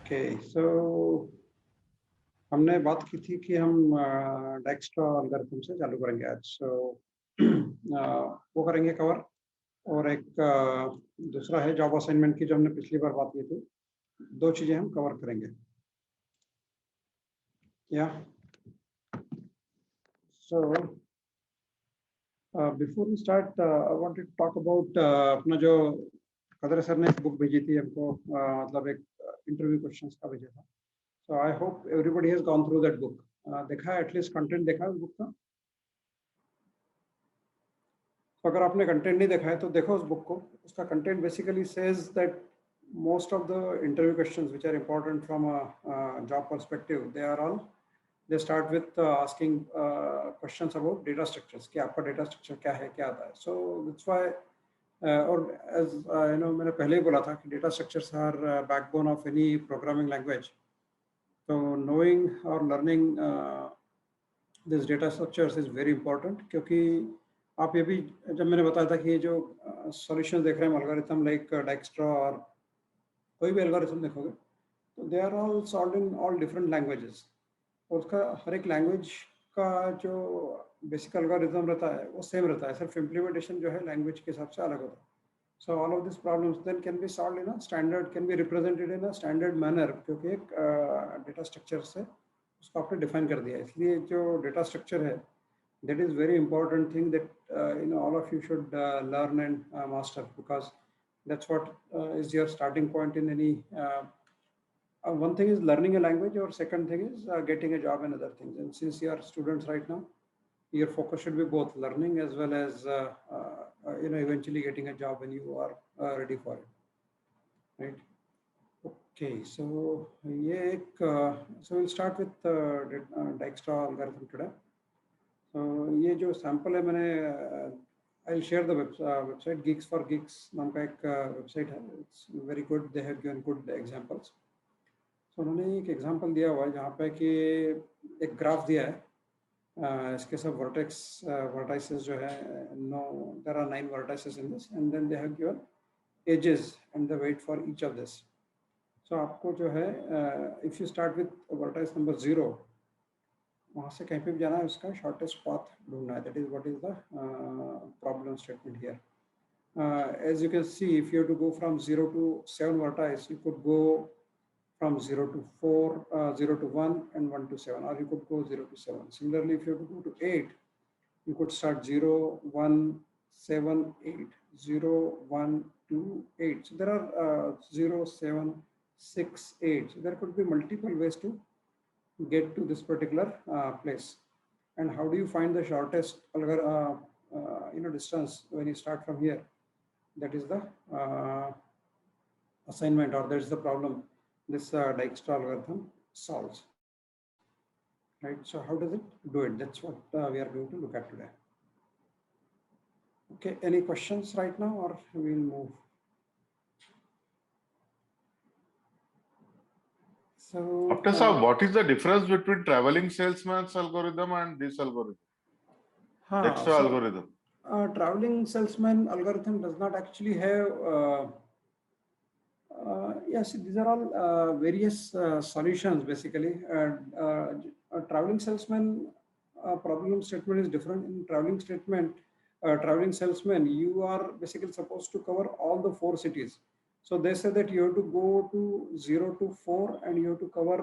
Okay, so हमने बात की थी कि हम डेक्स्ट्रा एल्गोरिथम से चालू करेंगे आज। सो वो करेंगे कवर। और एक दूसरा है जॉब असाइनमेंट की, जो हमने पिछली बार बात की थी। दो चीजें हम कवर करेंगे। या so before we start I wanted to talk about अपना जो कदर सर ने एक बुक भेजी थी हमको, मतलब एक इंटरव्यू क्वेश्चंस का भेजा था। So I hope everybody has gone through that book. देखा है, एटलीस्ट कंटेंट देखा है उस बुक का? तो अगर आपने कंटेंट नहीं देखा है तो देखो उस बुक को। उसका content basically says that most of the interview questions which are important from a job perspective, they start with asking questions about data structures कि आपका data structure क्या है, क्या आता है. So that's why और as you know, मैंने पहले ही बोला था कि data structures are backbone of any programming language. So knowing or learning this data structures is very important, क्योंकि आप ये भी, जब मैंने बताया था कि ये जो सॉल्यूशन देख रहे हैं एल्गोरिथम लाइक डेक्स्ट्रा और कोई भी एल्गोरिथम देखोगे तो they are all solved in all different languages. और उसका हर एक लैंग्वेज का जो बेसिक एल्गोरिथम रहता है वो सेम रहता है, सिर्फ इम्प्लीमेंटेशन जो है लैंग्वेज के हिसाब से अलग होता है। So all of this problems then can be solved in a standard, can be represented in a standard manner, क्योंकि एक डेटा स्ट्रक्चर से उसको आपने डिफाइन कर दिया है। इसलिए जो डेटा स्ट्रक्चर है, that is very important thing that all of you should learn and master, because that's what is your starting point in any one thing is learning a language, or second thing is getting a job and other things. And since you are students right now, your focus should be both learning as well as eventually getting a job when you are ready for it, right? Okay, so so we'll start with Dijkstra algorithm today. तो ये जो sample है, मैंने I share the website Geeks for Geeks नाम का एक website है। It's very good, they have given good examples. तो उन्होंने एक एग्जांपल दिया हुआ है जहाँ पे कि एक ग्राफ दिया है, इसके सब वर्टाइसेस जो है, no there are 9 vertices in this, and then they have given edges and the weight for each of this. So आपको जो है, if you start with vertex number 0, वहाँ से कहीं पे भी जाना है, उसका शॉर्टेस्ट पाथ ढूंढना है। That is what is the problem statement here. as you can see, if you have to go from 0 to 7 vertex, you could go from 0 to 4, 0 to 1, and 1 to 7, or you could go 0 to 7. Similarly, if you have to go to 8, you could start 0, 1, 7, 8, 0, 1, 2, 8. So there are 0, 7, 6, 8. So there could be multiple ways to get to this particular place. And how do you find the shortest distance when you start from here? That is the assignment, or that is the problem this Dijkstra algorithm solves, right? So how does it do it? That's what we are going to look at today. Okay, any questions right now, or we'll move? So Dr. Saab, what is the difference between traveling salesman's algorithm and this algorithm? Dijkstra algorithm. Traveling salesman algorithm does not actually have yes, these are all various solutions basically. A traveling salesman problem statement is different. In traveling salesman, you are basically supposed to cover all the 4 cities. So they say that you have to go to 0 to 4, and you have to cover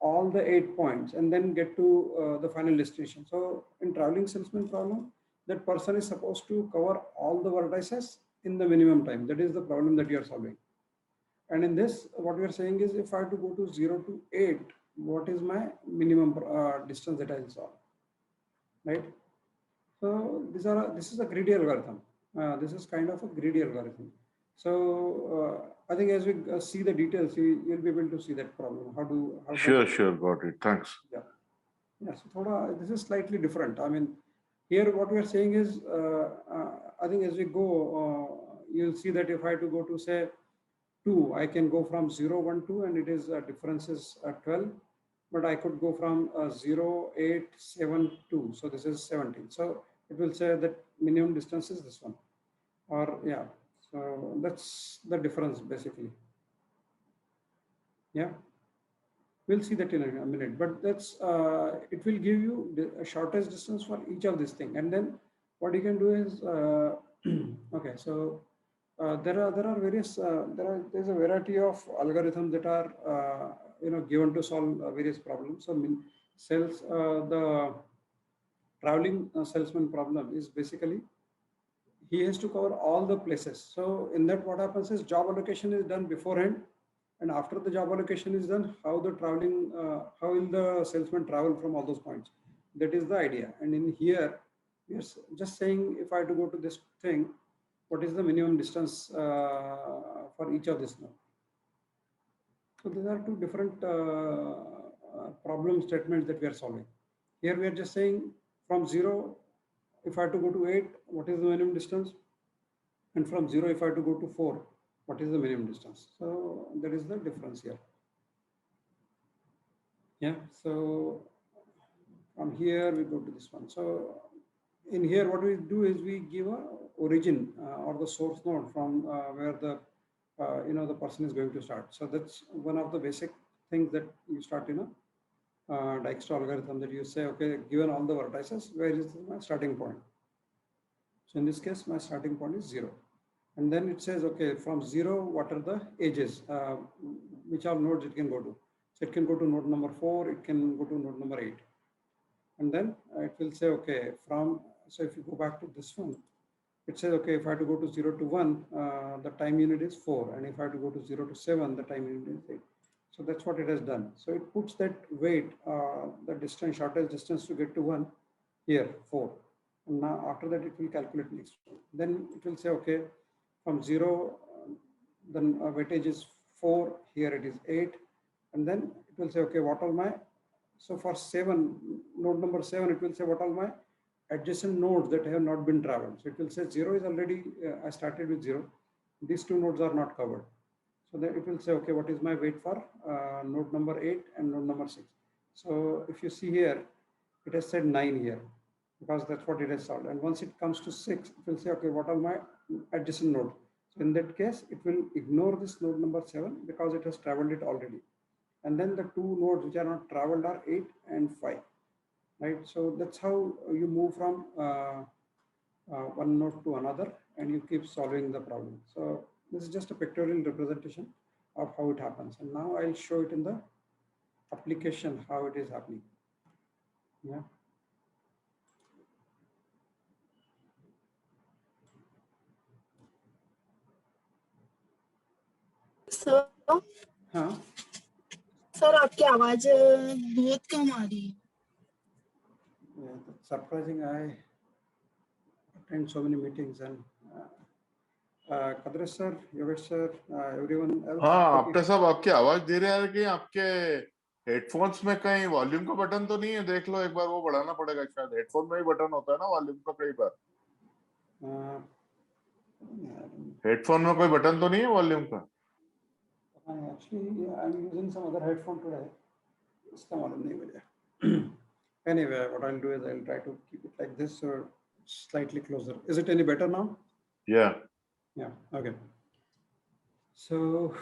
all the 8 points and then get to the final destination. So in traveling salesman problem, that person is supposed to cover all the vertices in the minimum time. That is the problem that you are solving. And in this, what we are saying is, if I have to go to 0 to 8, what is my minimum distance that I will solve, right? So this is a greedy algorithm. This is kind of a greedy algorithm. So I think as we see the details, you'll be able to see that problem. Sure, got it. Thanks. Yeah. So this is slightly different. I mean, here what we are saying is, I think as we go, you'll see that if I have to go to say 2, I can go from 0, 1, 2, and it is difference is 12. But I could go from 0, 8, 7, 2. So this is 17. So it will say that minimum distance is this one. Or yeah, so that's the difference basically. Yeah, we'll see that in a minute, but that's it will give you a shortest distance for each of these things. And then what you can do is okay, so there are various there's a variety of algorithms that are given to solve various problems. So sales the traveling salesman problem is basically he has to cover all the places. So in that, what happens is job allocation is done beforehand, and after the job allocation is done, how how will the salesman travel from all those points? That is the idea. And in here, we are just saying if I have to go to this thing, what is the minimum distance for each of this node? So these are two different problem statements that we are solving. Here we are just saying from 0, if I have to go to 8, what is the minimum distance? And from 0, if I have to go to 4, what is the minimum distance? So that is the difference here. Yeah, so from here we go to this one. So in here, what we do is we give a origin or the source node from where the the person is going to start. So that's one of the basic things that you start in a Dijkstra algorithm, that you say, okay, given all the vertices, where is my starting point? So in this case, my starting point is 0. And then it says, okay, from 0, what are the edges, which are nodes it can go to? So it can go to node number 4, it can go to node number 8. And then it will say, okay, so if you go back to this one, it says, okay, if I have to go to 0 to 1, the time unit is 4. And if I have to go to 0 to 7, the time unit is 8. So that's what it has done. So it puts that weight, the distance, shortest distance to get to 1 here, 4. And now after that, it will calculate next one. Then it will say, okay, from 0, then weightage is 4, here it is 8. And then it will say, okay, what are my, so for 7, node number 7, it will say what are my adjacent nodes that have not been traveled. So it will say 0 is already, I started with 0. These two nodes are not covered. So then it will say, okay, what is my weight for node number 8 and node number 6. So if you see here, it has said 9 here, because that's what it has solved. And once it comes to 6, it will say, okay, what are my adjacent nodes? So in that case, it will ignore this node number 7 because it has traveled it already. And then the two nodes which are not traveled are 8 and 5, right? So that's how you move from one node to another, and you keep solving the problem. So this is just a pictorial representation of how it happens. And now I'll show it in the application, how it is happening. Yeah. Sir हाँ sir आपकी आवाज बहुत कम आ रही है. Yeah, that's surprising. I attend so many meetings, and Kadresh sir, Yogesh sir, everyone else. हाँ, आपके सब आपकी आवाज दे रहे हैं कि आपके हेडफोन्स में कहीं वॉल्यूम का बटन तो नहीं है? देख लो एक बार, वो बढ़ाना पड़ेगा शायद. हेडफोन में ही बटन होता है ना वॉल्यूम का कई बार. हेडफोन में कोई बटन तो नहीं है वॉल्यूम का? Actually, I'm using some other headphone today. इसका मालूम नहीं मुझे. Anyway, what I'll do is I'll try to keep it like this, or slightly closer. Is it any better now? Yeah. Yeah. Okay. So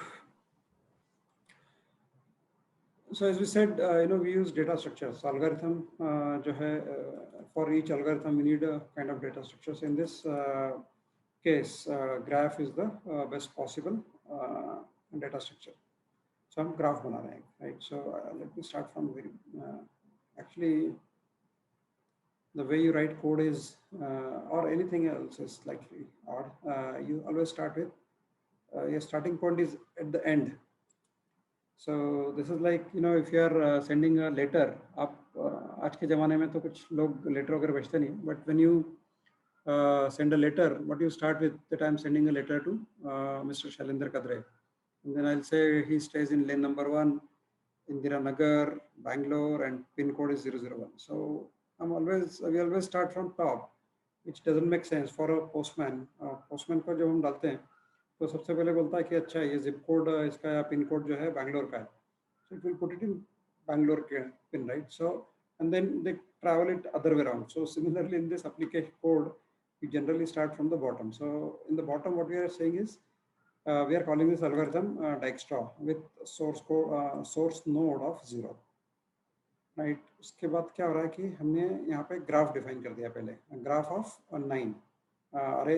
as we said, we use data structures. Algorithm, जो है, for each algorithm, we need a kind of data structure. So in this case, graph is the best possible data structure. So हम graph बना रहे हैं, right? So let me start from very. Actually, the way you write code is, or anything else is slightly odd. You always start with your starting point is at the end. So this is like, if you are sending a letter, आप आज के ज़माने में तो कुछ लोग letter वगैरह भेजते नहीं, but when you send a letter, what you start with, that I am sending a letter to Mr. Shailendra Kadre, and then I'll say he stays in lane number 1, Indira Nagar, Bangalore, and pin code is 001. So we always start from top, which doesn't make sense for a postman. Postman को जब हम डालते हैं, तो सबसे पहले बोलता है कि अच्छा ये zip code इसका या pin code जो है Bangalore का है. So it will put it in Bangalore pin, right? So and then they travel it other way around. So similarly in this application code, we generally start from the bottom. So in the bottom, what we are saying is we are calling this algorithm Dijkstra with source node of 0, right. उसके बाद क्या हो रहा है कि हमने यहाँ पे ग्राफ डिफाइन कर दिया पहले, ग्राफ ऑफ 9 अरे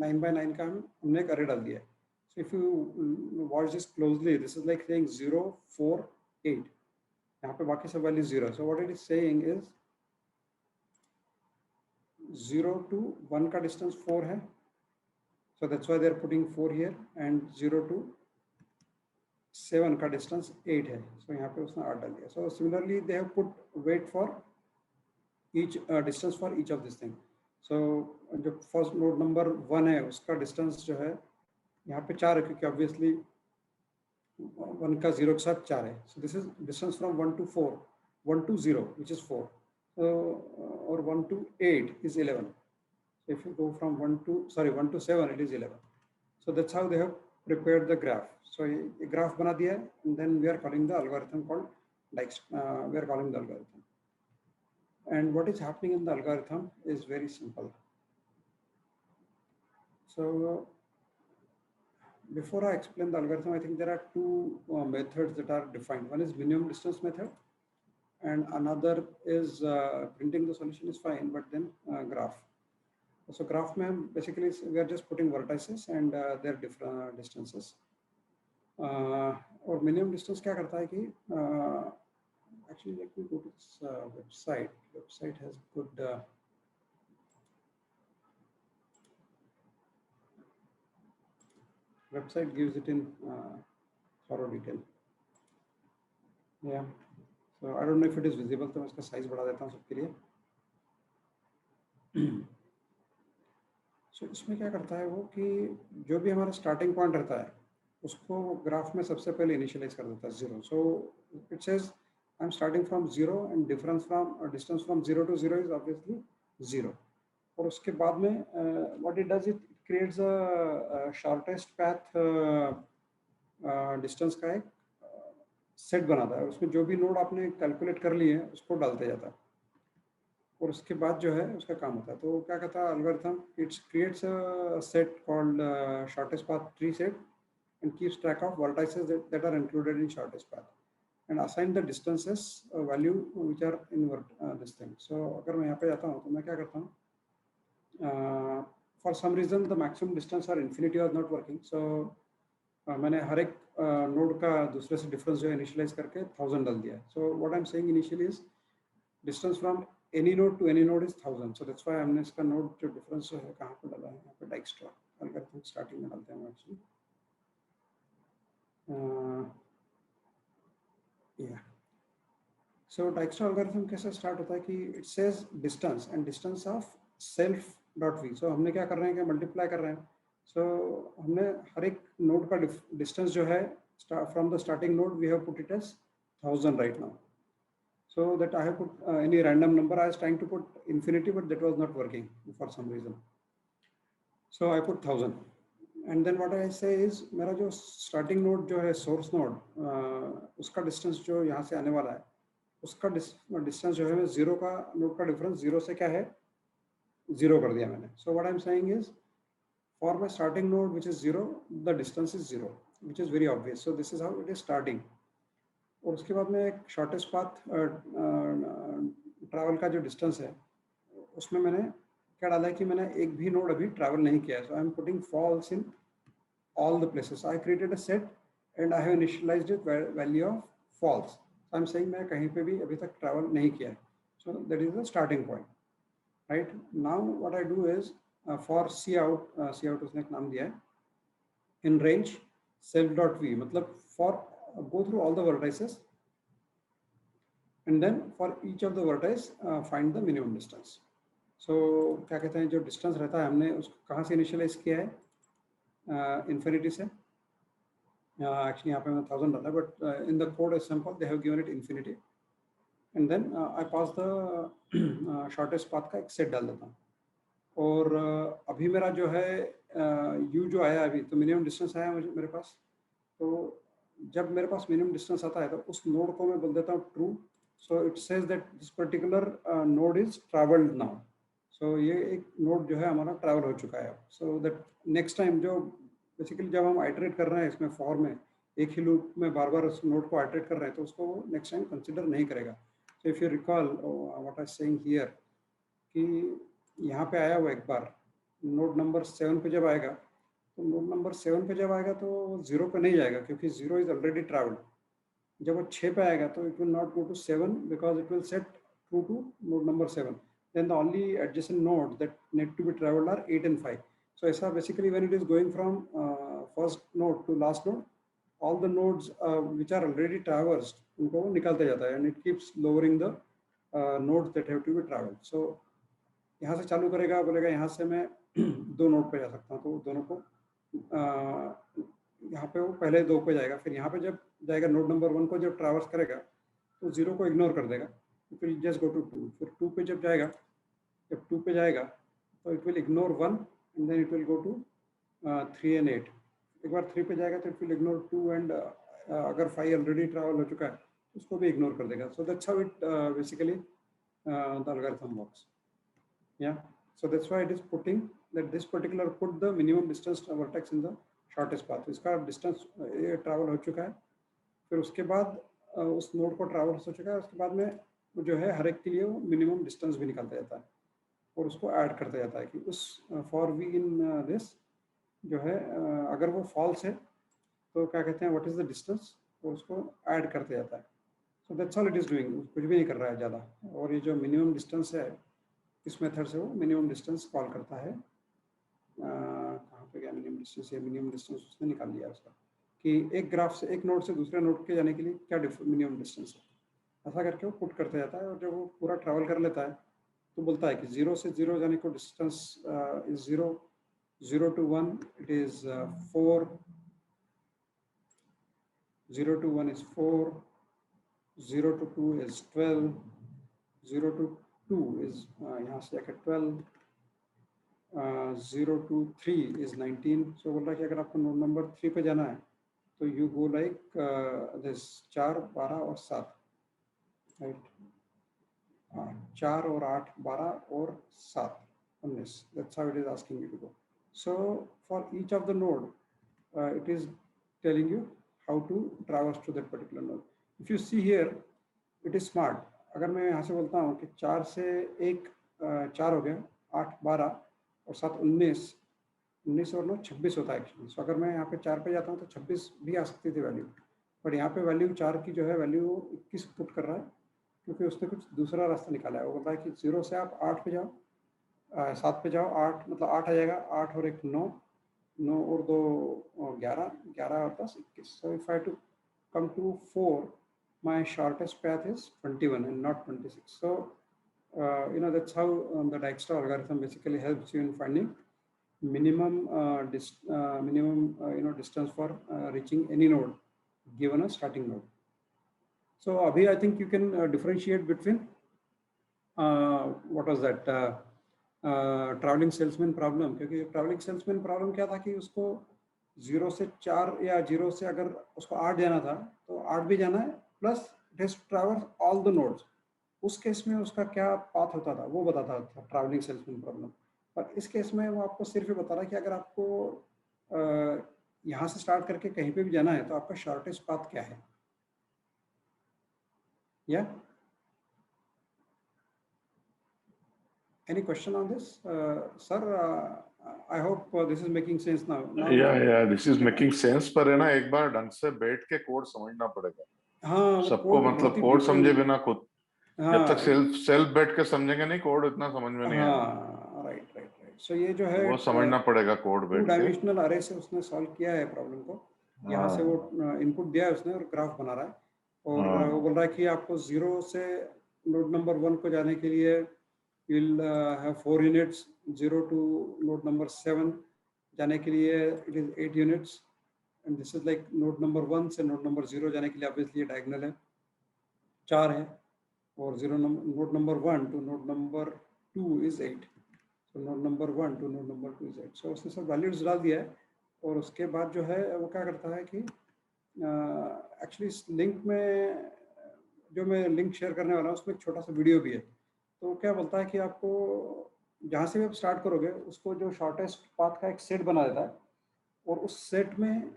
9 by 9 का हमने एक अरे डाल दिया. सो if you watch this closely, this is like saying 0 4 8. यहाँ पे बाकी सब value 0. So what it is saying is 0 to 1 का डिस्टेंस 4 है, so that's why they are putting 4 here, and 0 to 7 का डिस्टेंस 8 है, so यहाँ पे उसने 8 डाल दिया. So similarly they have put weight for each distance for each of this thing. So जो फर्स्ट नोड नंबर 1 है उसका डिस्टेंस जो है यहाँ पे 4 है, क्योंकि ऑब्वियसली 1 का 0 के साथ 4 है. So this is distance from 1 to 4, 1 to 0 which is 4, so or 1 to 8 is 11. So if you go from 1 to 7, it is 11. So that's how they have prepared the graph. So a graph bana diya, and then we are calling the algorithm called Dijkstra. We are calling the algorithm. And what is happening in the algorithm is very simple. So before I explain the algorithm, I think there are two methods that are defined. One is minimum distance method, and another is printing the solution is fine, but then graph. So graph में basically we are just putting vertices and their different distances. और minimum distance क्या करता है कि actually let me go to this website. Website has good website gives it in thorough detail. Yeah. So I don't know if it is visible, तो मैं इसका size बढ़ा देता हूँ सबके लिए. So इसमें क्या करता है वो कि जो भी हमारा स्टार्टिंग पॉइंट रहता है उसको ग्राफ में सबसे पहले इनिशियलाइज कर देता है 0. सो it says I am starting from 0 and difference from distance from 0 to 0 is obviously 0. और उसके बाद में what it does, it creates a shortest path distance का एक सेट बनाता है. उसमें जो भी नोड आपने कैलकुलेट कर लिए हैं उसको डालते जाता है, और उसके बाद जो है उसका काम होता है. तो क्या कहता है algorithm, it's creates a set called shortest path tree set and keeps track of vertices that are included in shortest path and assign the distances value which are in this thing. So अगर मैं यहाँ पे जाता हूँ तो मैं क्या करता हूँ, for some reason the maximum distance or infinity was not working, so मैंने हर एक नोड का दूसरे से डिफरेंस जो है इनिशियलाइज करके 1000 डाल दिया. So what I'm saying initially is distance from any node to any node is 1000. So that's why हमने इसका नोड जो डिफरेंस जो है कहाँ पे डाला है, यहाँ पे Dijkstra algorithm स्टार्टिंग में डालते हैं actually. Yeah. So Dijkstra algorithm कैसे स्टार्ट होता है कि it says distance and distance of self dot v. So हमने क्या कर रहे हैं कि मल्टीप्लाई कर रहे हैं. So हमने हर एक नोड का डिस्टेंस जो है from the starting node we have put it as 1000 right now. So that I have put any random number. I was trying to put infinity, but that was not working for some reason. So I put 1000. And then what I say is मेरा जो starting node जो है source node, उसका distance जो यहाँ से आने वाला है उसका distance जो है मैं 0 का node का difference 0 से क्या है 0 कर दिया मैंने. So what I'm saying is for my starting node which is 0, the distance is 0, which is very obvious. So this is how it is starting. और उसके बाद में एक shortest path travel का जो distance है उसमें मैंने क्या डाला है कि मैंने एक भी नोड अभी ट्रैवल नहीं किया है. So I am putting false in all the places. I created a set and I have initialised it value of false. So I am saying मैं कहीं पे भी अभी तक ट्रैवल नहीं किया है. So that is the starting point, right. Now what I do is for C out उसने एक नाम दिया है in range self dot V, मतलब for go through all the vertices and then for each of the vertex find the minimum distance. So क्या कहते हैं जो डिस्टेंस रहता है हमने उसको कहाँ से इनिशियलाइज किया है, इन्फिनिटी से. एक्चुअली यहाँ पे मैं 1000 डाला, but in the code is simple, they have given it infinity and then I pass the shortest path का एक सेट डाल देता हूँ. और अभी मेरा जो है यू जो आया अभी, तो मिनिमम डिस्टेंस आया मेरे पास. तो जब मेरे पास मिनिमम डिस्टेंस आता है तो उस नोड को मैं बोल देता हूँ true. So it says that this particular node is travelled now. So ये एक नोड जो है हमारा ट्रैवल हो चुका है. सो दैट नेक्स्ट टाइम जो बेसिकली जब हम आइटरेट कर रहे हैं इसमें फॉर में एक ही लूप में बार बार उस नोड को आइटरेट कर रहे हैं तो उसको नेक्स्ट टाइम कंसिडर नहीं करेगा. सो if you recall what I saying here कि यहाँ पे आया हुआ एक बार नोड नंबर 7 पे जब आएगा तो नोड नंबर 7 पे जब आएगा तो 0 पे नहीं जाएगा क्योंकि 0 इज ऑलरेडी ट्रैवल्ड. जब वो 6 पे आएगा तो it will not go to 7 because it will set true to node number 7. Then the only adjacent nodes that need to be traveled are 8 and 5. So ऐसा basically when it is going from first node to last node, all the nodes which are already traversed उनको निकालते जाता है and it keeps lowering the nodes that have to be traveled. So यहाँ से चालू करेगा, बोलेगा यहाँ से मैं 2 नोड पे जा सकता हूँ, तो दोनों को यहाँ पे वो पहले 2 पे जाएगा, फिर यहाँ पे जब जाएगा नोड नंबर 1 को जब ट्रैवर्स करेगा तो 0 को इग्नोर कर देगा, फिर जस्ट गो टू 2. फिर 2 पे जब 2 पे जाएगा तो it will ignore 1 and then it will go to 3 and 8. एक बार 3 पे जाएगा तो इट विल इग्नोर 2 एंड अगर 5 ऑलरेडी ट्रैवल हो चुका है तो उसको भी इग्नोर कर देगा. So that's how it basically the algorithm works. Yeah, so that's why it is putting that this particular put the minimum distance vertex in the shortest path. इसका डिस्टेंस ये ट्रैवल हो चुका है, फिर उसके बाद उस नोड को ट्रैवल हो चुका है, उसके बाद में जो है हर एक के लिए वो मिनिमम डिस्टेंस भी निकालता जाता है और उसको ऐड करता जाता है कि उस फॉर वी इन दिस जो है अगर वो फॉल्स है तो क्या कहते हैं व्हाट इज द डिस्टेंस, और उसको ऐड करते जाता है. So that's all it is doing, कुछ भी नहीं कर रहा है ज़्यादा. और ये जो मिनिमम डिस्टेंस है इस मेथड से वो मिनिमम डिस्टेंस कॉल करता है. कहाँ पे गया मिनिमम डिस्टेंस? ये मिनिमम डिस्टेंस उसने निकाल लिया उसका कि एक ग्राफ से एक नोड से दूसरे नोड के जाने के लिए क्या मिनिमम डिस्टेंस है. ऐसा करके वो पुट करते जाता है और जब वो पूरा ट्रैवल कर लेता है तो बोलता है कि 0 से 0 जाने को distance is 0, 0 to 1 it is 4, 0 to 1 is 4, 0 to 2 is 12, 0 to 2 is यहाँ से जाकर 12, 0 to 3 is 19. So बोल रहा है कि अगर आपको नोड नंबर 3 पे जाना है तो यू गो लाइक दिस 4, 12 और 7, राइट. 4 और 8, 12 और 7, 19. That's how it is asking you to go. So for each of the node, it is telling you how to traverse to that particular node. If you see here, it is smart. अगर मैं यहाँ से बोलता हूँ कि 4 से 1 4 हो गया, 8 12 और 7 19, 19 और 9 26 होता है एक्चुअली. सो अगर मैं यहाँ पे 4 पे जाता हूँ तो 26 भी आ सकती थी वैल्यू, बट यहाँ पे वैल्यू 4 की जो है वैल्यू 21 पुट कर रहा है क्योंकि उसने कुछ दूसरा रास्ता निकाला है. वो बोल रहा है कि 0 से आप 8 पे जाओ, 7 पे जाओ, 8 मतलब 8 आ जाएगा, 8 और 1 9, 9 और 2 11, 11 और 10 21. So if I to come to 4, my shortest path is 21 and not 26. So that's how the Dijkstra algorithm basically helps you in finding minimum distance for reaching any node given a starting node. So abhi I think you can differentiate between what was that traveling salesman problem. क्योंकि traveling salesman problem क्या था कि उसको 0 से 4 या 0 से अगर उसको 8 जाना था तो 8 भी जाना है plus it has traverse all the nodes. उस केस में उसका क्या पाथ होता था वो बताता था ट्रैवलिंग सेल्समैन प्रॉब्लम. पर इस केस में वो आपको सिर्फ ये बता रहा है कि अगर आपको यहाँ से स्टार्ट करके कहीं पे भी जाना है तो आपका शॉर्टेस्ट पाथ क्या है. या any question on this sir? I hope this is making sense now. Yeah, this is making sense. पर है ना एक बार ढंग से बैठ के कोड समझना पड़ेगा. हाँ, सबको मतलब कोड समझे बिना खुद जब तक सेल्फ बैठ के समझेंगे नहीं कोड इतना समझ में नहीं आएगा. हाँ, राइट. सो ये जो है वो समझना पड़ेगा कोड बैठ के. 2 डायमेंशनल अरे से उसने सॉल्व किया है प्रॉब्लम को. यहाँ से वो इनपुट दिया है उसने और ग्राफ बना रहा है और वो बोल रहा है कि आपको 0 से नोड नंबर 1 को जाने के लिए you'll have 4 units. 0 to node number 7 जाने के लिए it is 8 units and this is like node number 1 से node number 0 जाने के लिए obviously diagonal है 4 है और node number 1 to node number 2 is 8. so node number 1 to node number 2 is 8. so उसने सब values डाल दिया है और उसके बाद जो है वो क्या करता है कि एक्चुअली इस लिंक में जो मैं लिंक शेयर करने वाला हूँ उसमें एक छोटा सा वीडियो भी है. तो क्या बोलता है कि आपको जहाँ से भी आप स्टार्ट करोगे उसको जो शॉर्टेस्ट पाथ का एक सेट बना देता है और उस सेट में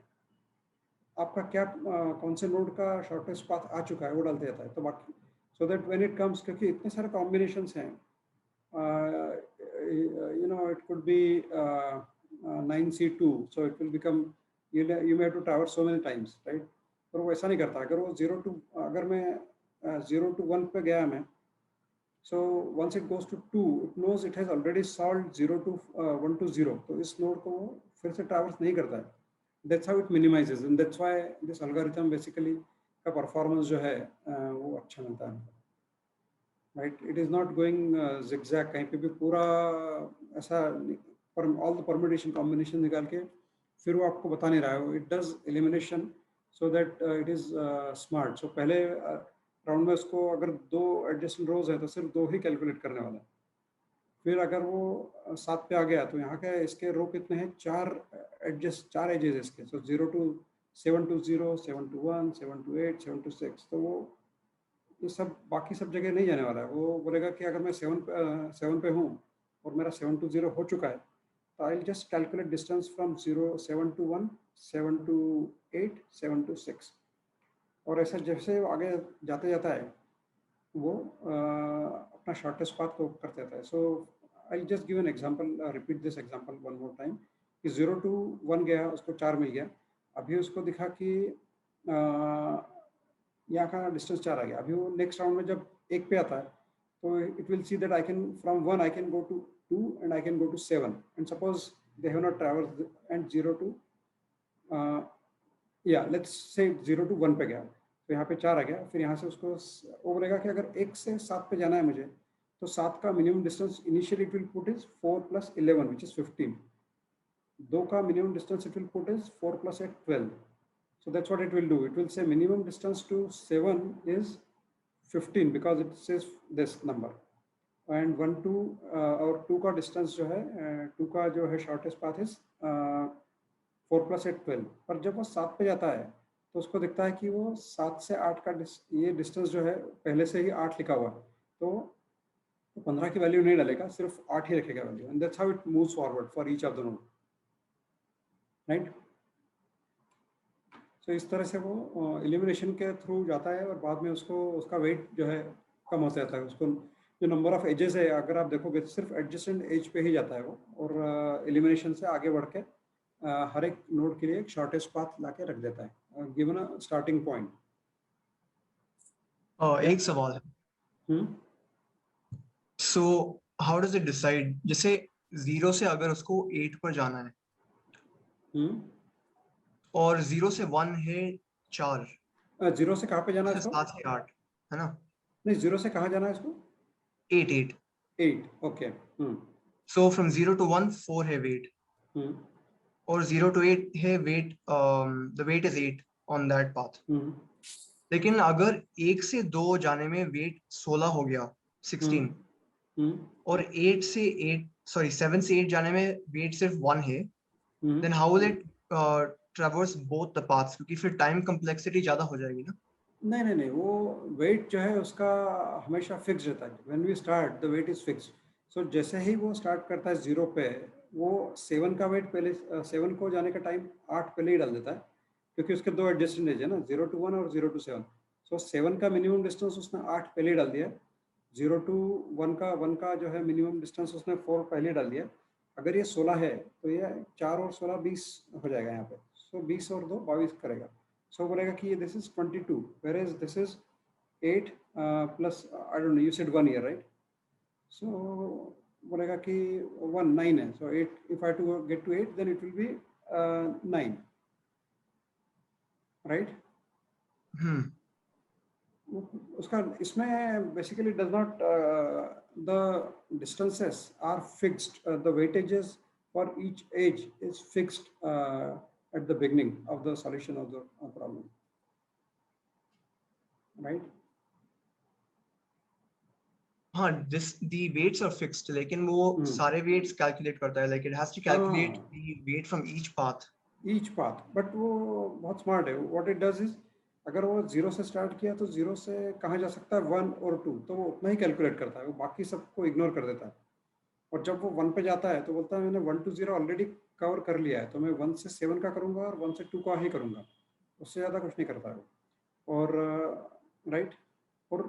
आपका क्या कौन से नोड का शॉर्टेस्ट पाथ आ चुका है वो डालते जाता है। तो बाकी so that when it comes, क्योंकि इतने सारे कॉम्बिनेशंस हैं, you know, it could be 9C2, so it will become, you may have to traverse so many times, right? पर वो ऐसा नहीं करता। अगर वो 0 to, अगर मैं 0 to 1 पे गया मैं, so once it goes to 2, it knows it has already solved 0 to 1 to 0, तो इस नोड को वो फिर से ट्रैवर्स नहीं करता है। That's how it minimizes, and that's why this algorithm basically का परफॉर्मेंस जो है वो अच्छा मिलता है, right? It is not going zigzag, कहीं पे भी पूरा ऐसा all the permutation combination निकाल के फिर वो आपको बता नहीं रहा है। It does elimination so that it is smart. So पहले राउंड में उसको अगर 2 एडजेसेंट रोज है तो सिर्फ 2 ही कैलकुलेट करने वाला है। फिर अगर वो 7 पे आ गया तो यहाँ के इसके रो कितने हैं, 4 एजेस इसके। सो 0 to 7 to 0, 7 to 1, 7 to 8, 7 to 6, तो वो ये सब बाकी सब जगह नहीं जाने वाला है। वो बोलेगा कि अगर मैं 7 पे हूँ और मेरा 7 to 0 हो चुका है, तो I will just calculate distance from 7 to 1, 7 to 8, 7 to 6, और ऐसा जैसे वो आगे जाते जाता है वो अपना शॉर्टेस्ट पाथ को करते जाता है। So I just give an example, repeat this example one more time, कि 0 to 1 गया, उसको 4 मिल गया। अभी उसको दिखा कि यहाँ का डिस्टेंस 4 आ गया। अभी वो नेक्स्ट राउंड में जब 1 पे आता है तो it will see that I can from 1 I can go to 2 and I can go to 7, and suppose they have not travelled and 0 to let's say 0 to 1 पे गया, तो यहाँ पे 4 आ गया। फिर यहाँ से उसको वो बोलेगा कि अगर 1 से 7 पे जाना है मुझे, तो 7 का minimum distance initially it will put is 4 + 11 which is 15। 2 का minimum distance it will put is 4 + 8, 12। So that's what it will do. It will say minimum distance to 7 is 15 because it says this number, and 1 to और 2 का distance जो है 2 का जो है shortest path is 4 + 8, 12। पर जब वो 7 पे जाता है तो उसको दिखता है कि वो 7 से 8 का ये डिस्टेंस जो है पहले से ही 8 लिखा हुआ है, तो 15 की वैल्यू नहीं डालेगा, सिर्फ 8 ही रखेगा value, and that's how it moves forward for each of the node, right. तो इस तरह से वो एलिमिनेशन के थ्रू जाता है और बाद में उसको उसका वेट जो है कम हो जाता है। उसको जो नंबर ऑफ एजेस है, अगर आप देखोगे सिर्फ एडजेसेंट एज पे ही जाता है वो, और एलिमिनेशन से आगे बढ़ के हर एक नोड के लिए एक शॉर्टेस्ट पाथ लाके रख देता है गिवन अ स्टार्टिंग पॉइंट। एक सवाल है, so how does it decide, जैसे 0 से अगर उसको 8 पर जाना है और 0 से 1 है 4, 0 से कहाँ पे जाना है इसको? 7 से 8 है ना? नहीं, 0 से कहाँ जाना है इसको? 8, ओके। सो फ्रॉम 0 to 1 4 है वेट, और 0 to 8 है weight, the weight is 8 on that path. लेकिन अगर 1 से 2 जाने में वेट 16 हो गया, 16, और 7 से 8 जाने में वेट सिर्फ 1 है, then how will it traverse both the paths, क्योंकि फिर टाइम कॉम्प्लेक्सिटी ज्यादा हो जाएगी ना? नहीं, वो वेट जो है उसका हमेशा फिक्स रहता है। When we start the weight is fix. So जैसे ही वो स्टार्ट करता है 0 पे, वो 7 का वेट पहले 7 को जाने का टाइम 8 पहले ही डाल देता है, क्योंकि उसके 2 एडजेसेंट एज है ना, 0 to 1 और 0 to 7। सो 7 का मिनिमम डिस्टेंस उसने 8 पहले ही डाल दिया, 0 to 1 का जो है मिनिमम डिस्टेंस उसने 4 पहले डाल दिया। अगर ये 16 है तो ये 4 और 16 20 हो जाएगा यहाँ पे। सो 20 और 2 22 करेगा। सो बोलेगा कि ये this is 22, whereas this is 8 plus I don't know, you said 1 year, right? So बोलेगा कि 1 9 है, so 8, if I to get to 8 then it will be 9, right? उसका इसमें basically does not the distances are fixed, the weightages for each age is fixed at the beginning of the solution of the problem, right? हाँ, the weights are fixed, लेकिन वो सारे weights calculate करता है, like it has to calculate the weight from each path, but वो बहुत smart है। what it does is, अगर वो 0 से स्टार्ट किया तो 0 से कहाँ जा सकता है, 1 और 2, तो वो उतना ही कैलकुलेट करता है, वो बाकी सबको इग्नोर कर देता है। और जब वो 1 पे जाता है तो बोलता है मैंने 1 to 0 ऑलरेडी कवर कर लिया है तो मैं 1 से 7 का करूँगा और 1 से 2 का ही करूँगा, उससे ज़्यादा कुछ नहीं करता है। और राइट, और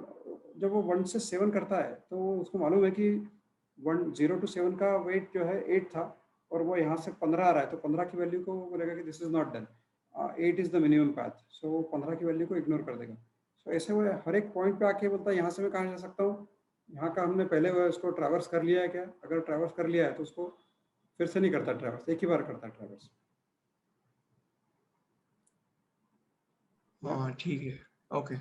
जब वो 1 से 7 करता है तो उसको मालूम है कि 0 to 7 का वेट जो है 8 था और वो यहाँ से 15 आ रहा है, तो 15 की वैल्यू को बोलेगा कि this is not done, 8 is the minimum path, so वो 15 की वैल्यू को इग्नोर कर देगा। सो ऐसे वो हर एक पॉइंट पे आके बोलता है यहाँ से मैं कहाँ जा सकता हूँ, यहाँ का हमने पहले वो उसको ट्रैवर्स कर लिया है क्या, अगर ट्रैवर्स कर लिया है तो उसको फिर से नहीं करता ट्रैवर्स, एक ही बार करता है ट्रैवर्स। हाँ ठीक है, okay.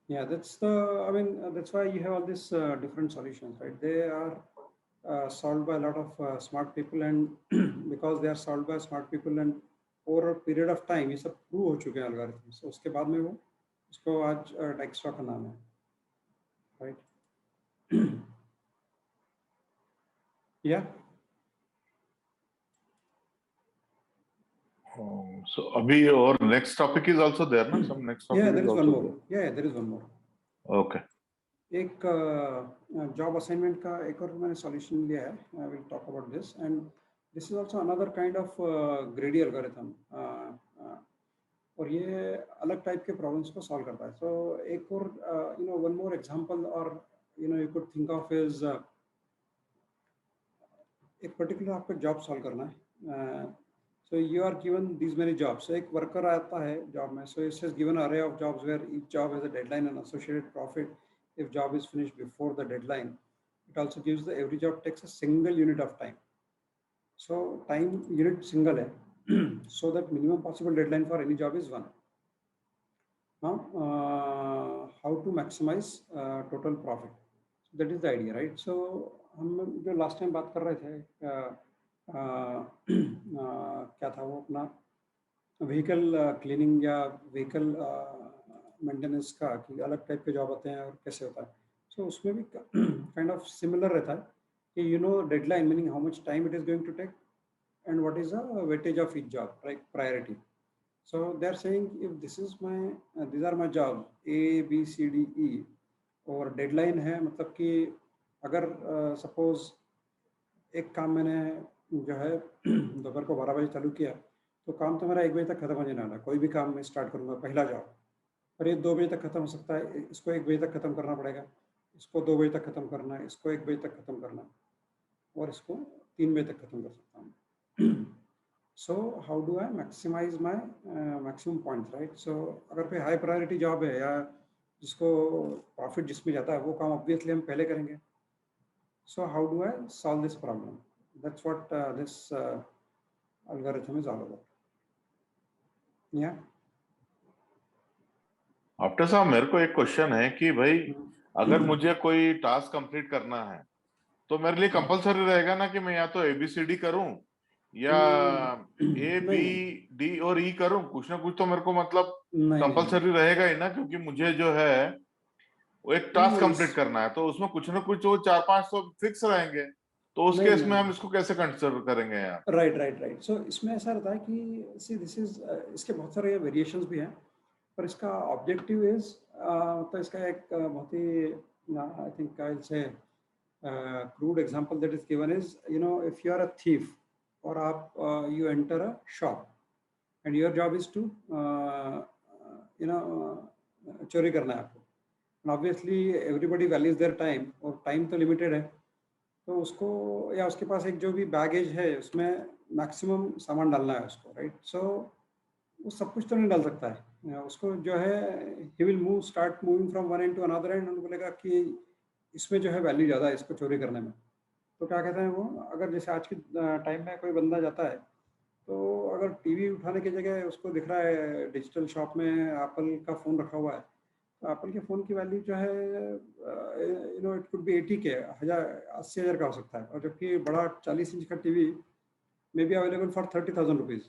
Yeah, that's the, I mean, that's why you have all these different solutions, right? They are solved by a lot of smart people, and because they are solved by smart people and over a period of time, ये सब prove हो चुके हैं algorithms. So उसके बाद में वो उसको आज Dijkstra का नाम है, right? Yeah. So अभी और next topic is also there ना, some next topic Yeah, there is is one also more. Yeah, there is one more. Okay. एक जॉब असाइनमेंट का एक और मैंने सॉल्यूशन लिया है, I will talk about this, and this is also another kind of ग्रेडी algorithm, और ये अलग टाइप के प्रॉब्लम्स को सॉल्व करता है। सो एक और you know one more example, और you know you could think of is एक पर्टिकुलर आपको जॉब सॉल्व करना है, so you are given these many jobs. एक वर्कर आता है जॉब में, so it is given array of jobs where each job has a deadline and associated profit if job is finished before the deadline. It also gives the every job takes a single unit of time, so time unit single hai, so that minimum possible deadline for any job is 1. Now how to maximize total profit, so that is the idea, right? So हम जो last time बात कर रहे थे क्या था वो अपना व्हीकल क्लीनिंग या व्हीकल मेंटेनेंस का, कि अलग टाइप के जॉब होते हैं और कैसे होता है। सो उसमें भी काइंड ऑफ सिमिलर रहता है कि you know deadline meaning how much time it is going to take and what is the weightage of each job, right, priority. So they are saying if this is my this are my job ABCDE और deadline है, मतलब कि अगर suppose एक काम मैंने जो है दोपहर को 12 बजे चालू किया, तो काम तो मेरा 1 बजे तक खत्म हो जाने वाला। कोई भी काम मैं स्टार्ट करूँगा पहला जॉब, और ये 2 बजे तक खत्म हो सकता है, इसको 1 बजे तक खत्म करना पड़ेगा, इसको 2 बजे तक खत्म करना है, इसको 1 बजे तक खत्म करना है, और इसको 3 बजे तक खत्म कर सकता हूँ। So how do I maximise my maximum points, right? So अगर कोई हाई प्रायोरिटी जॉब है या जिसको प्रॉफिट जिसमें जाता है, वो काम ऑब्वियसली हम पहले करेंगे। सो how do I solve this problem? That's what this algorithm is all about. Yeah. Doctor साहब, मेरे को एक क्वेश्चन है कि भाई अगर मुझे कोई टास्क कंप्लीट करना है तो मेरे लिए कंपलसरी रहेगा ना कि मैं या तो ABCD करूं या A, B, D और E करूं? कुछ ना कुछ तो मेरे को मतलब कंपलसरी रहेगा ही ना, क्योंकि मुझे जो है वो एक टास्क कंप्लीट करना है, तो उसमें कुछ ना कुछ वो 4-5 तो फिक्स रहेंगे, तो उस केस में हम इसको कैसे कंसिडर करेंगे यार? राइट। सो इसमें ऐसा रहता है कि सी दिस इज, इसके बहुत सारे वेरिएशंस भी हैं, पर इसका ऑब्जेक्टिव इज, तो इसका एक बहुत ही I think I will say crude example that is given is, you know if you are a thief और आप you enter a shop and your job is to you know चोरी करना है आपको, and obviously everybody values their time, और time तो limited है, तो उसको या उसके पास एक जो भी बैगेज है उसमें मैक्सिमम सामान डालना है उसको, राइट? सो वो सब कुछ तो नहीं डाल सकता है, उसको जो है he will move start moving from one end to another end, उनको बोलेगा कि इसमें जो है वैल्यू ज़्यादा है इसको चोरी करने में। तो क्या कहते हैं वो, अगर जैसे आज के टाइम में कोई बंदा जाता है, तो अगर टीवी उठाने की जगह उसको दिख रहा है डिजिटल शॉप में एप्पल का फ़ोन रखा हुआ है, तो एप्पल के फ़ोन की वैल्यू जो है you know it could be 80K, 80,000 का हो सकता है, और जबकि बड़ा 40 इंच का TV may be available for 30,000 rupees,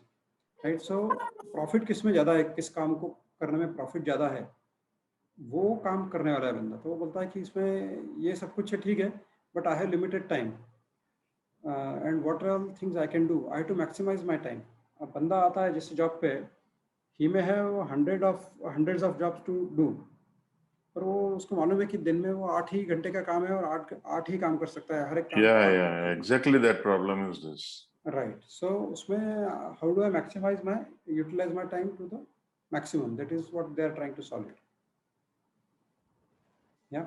right? So profit किस में ज़्यादा है, किस काम को करने में प्रॉफिट ज़्यादा है, वो काम करने वाला है बंदा। तो वो बोलता है कि इसमें ये सब कुछ है ठीक है, but I have limited time and what are all things I can do, I have to maximise my time. अब बंदा आता है जिस जॉब पे, ही में है hundreds of jobs to do, पर वो उसको मालूम है कि दिन में वो 8 ही घंटे का काम है और 8 ही काम कर सकता है हर एक काम। Yeah, exactly that problem is this. Right. So उसमें how do I utilize my time to the maximum? That is what they are trying to solve it. Yeah.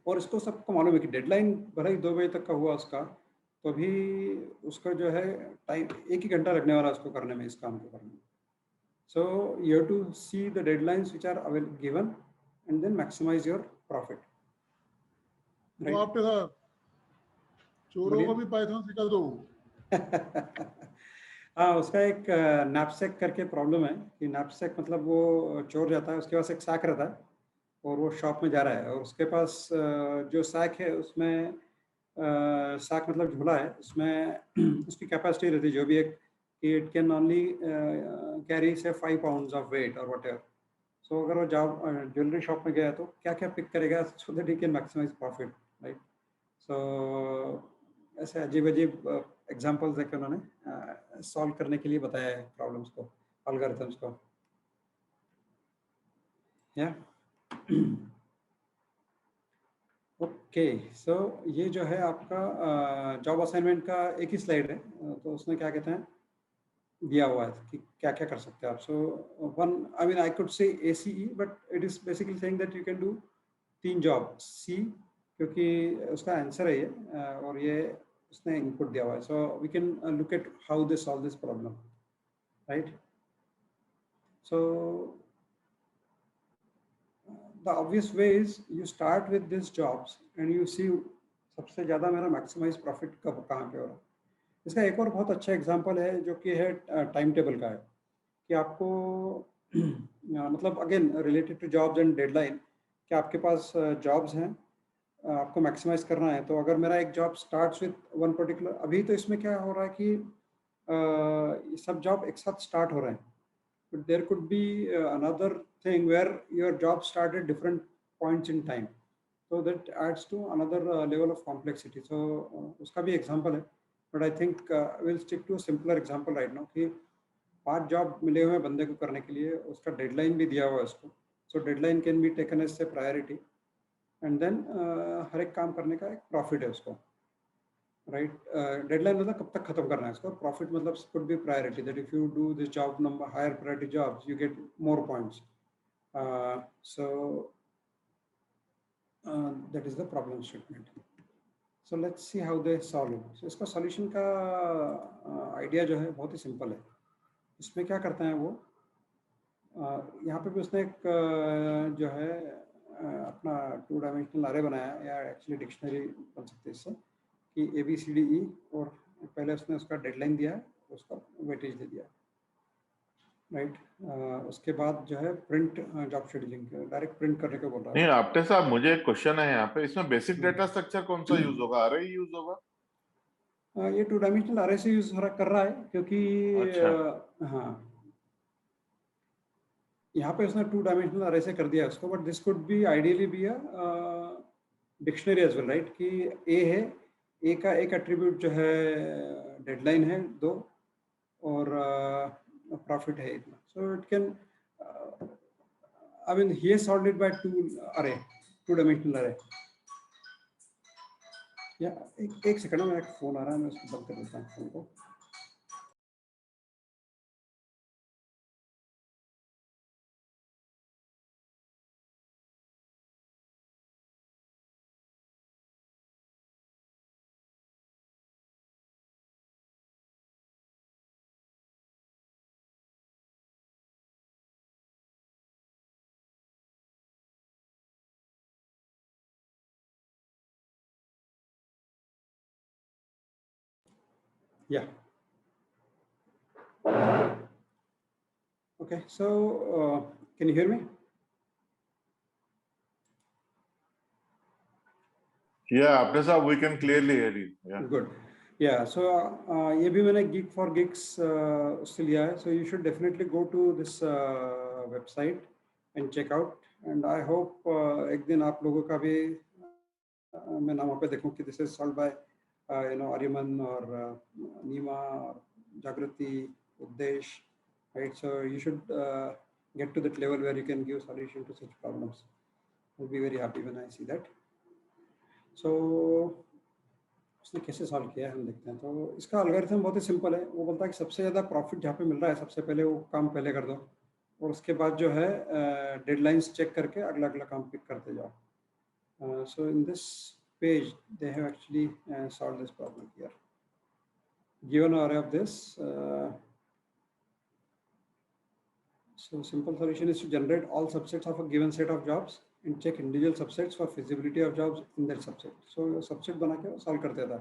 और इसको सबको मालूम है कि डेडलाइन भले ही 2 बजे तक का हुआ उसका, तो भी उसका जो है टाइम 1 ही घंटा लगने वाला उसको करने में, इस काम को करने में. So you have to see the deadlines which are given and then maximize your profit. तो आपके साथ चोरों को भी पाइथन सिखा दो. हाँ, उसका एक नैपसैक करके प्रॉब्लम है कि नैपसैक मतलब वो चोर जाता है, उसके पास एक सैक रहता है और वो शॉप में जा रहा है और उसके पास जो सैक है उसमें सैक मतलब झोला है, उसमें उसकी कैपेसिटी रहती है जो भी एक कि इट कैन ओनली कैरी से 5 पाउंड्स ऑफ वेट और व्हाटएवर. सो अगर वो ज्वेलरी शॉप में गया तो क्या क्या पिक करेगा so that he can maximise profit, right. So ऐसे अजीब अजीब एग्जांपल्स देके उन्होंने सॉल्व करने के लिए बताया है प्रॉब्लम्स को, एल्गोरिथम्स को. या ओके. सो ये जो है आपका जॉब असाइनमेंट का एक ही स्लाइड है, तो उसमें क्या कहते हैं दिया हुआ है कि क्या क्या कर सकते हैं आप. So one I mean I could say ACE but it is basically saying that you can do 3 job C, क्योंकि उसका आंसर है ये और ये उसने इनपुट दिया हुआ है. So we can look at how they solve this problem, right. So the obvious way is you start with this jobs and you see सबसे ज़्यादा मेरा मैक्सिमाइज प्रॉफिट कब कहाँ पे हो रहा है. इसका एक और बहुत अच्छा एग्जांपल है जो कि है टाइम टेबल का है कि आपको मतलब again related to jobs and deadline कि आपके पास जॉब्स हैं, आपको मैक्सिमाइज करना है. तो अगर मेरा एक job starts with one particular, अभी तो इसमें क्या हो रहा है कि सब जॉब एक साथ स्टार्ट हो रहे हैं, but there could be another thing where your job start at different points in time, so that adds to another level of complexity. So उसका भी एग्जांपल है, but I think will stick to simpler example right now कि 5 job मिले हुए हैं बंदे को करने के लिए, उसका डेडलाइन भी दिया हुआ है उसको. So deadline can be taken as a priority and then हर एक काम करने का एक प्रॉफिट है उसको, राइट. डेडलाइन मतलब कब तक खत्म करना है इसको, प्रॉफिट मतलब could be priority that if you do this job number higher priority jobs you get more points. So that is the problem statement. So let's see how they solve it. So इसका solution का idea जो है बहुत ही simple है. इसमें क्या करते हैं वो यहाँ पे भी उसने एक जो है अपना 2 डायमेंशनल array बनाया या एक्चुअली डिक्शनरी बन सकते हैं इससे कि ABCDE और पहले उसने उसका डेडलाइन दिया है, उसका वेटेज दे दिया, राइट. उसके बाद जो है print job scheduling direct print करने को बोल रहा है. नहीं आपटे साहब, मुझे एक क्वेश्चन है यहाँ पे, इसमें बेसिक डेटा स्ट्रक्चर कौन सा यूज होगा, अरे यूज होगा? ये 2 डायमेंशनल अरे से यूज कर रहा है क्योंकि अच्छा. हाँ यहाँ पे उसने 2 डायमेंशनल अरे से कर दिया उसको, but this could be ideally be a dictionary as well, right. कि ए है, ए का एक एट्रीब्यूट जो है डेडलाइन है 2 और प्रॉफिट है इतना. So it can I mean he solved it by 2 dimensional अरे. या एक सेकंड में एक फोन आ रहा है, मैं उसको बंद कर देता हूँ फोन को. Yeah. Okay, so can you hear me? Yeah, आपने साहब, we can clearly hear you. Yeah. Good. Yeah. So ये भी मैंने Geek for Geeks उससे लिया है. So you should definitely go to this website and check out. And I hope एक दिन आप लोगों का भी मैं नाम वहाँ पे देखूँ कि this is solved by Aryaman or Nima or Jagrati, Uddesh, right? So you should get to that level where you can give solution to such problems. I'll be very happy when I see that. So उसने कैसे solve किया है हम देखते हैं। तो इसका algorithm बहुत ही सिंपल है। वो बोलता है कि सबसे ज़्यादा प्रॉफिट जहाँ पे मिल रहा है सबसे पहले वो काम पहले कर दो, और उसके बाद जो है डेडलाइंस चेक करके अगला अगला काम पिक करते जाओ। So in this page they have actually solved this problem here. Given array of this, so simple solution is to generate all subsets of a given set of jobs and check individual subsets for feasibility of jobs in that subset. So subset बना के solve करते था।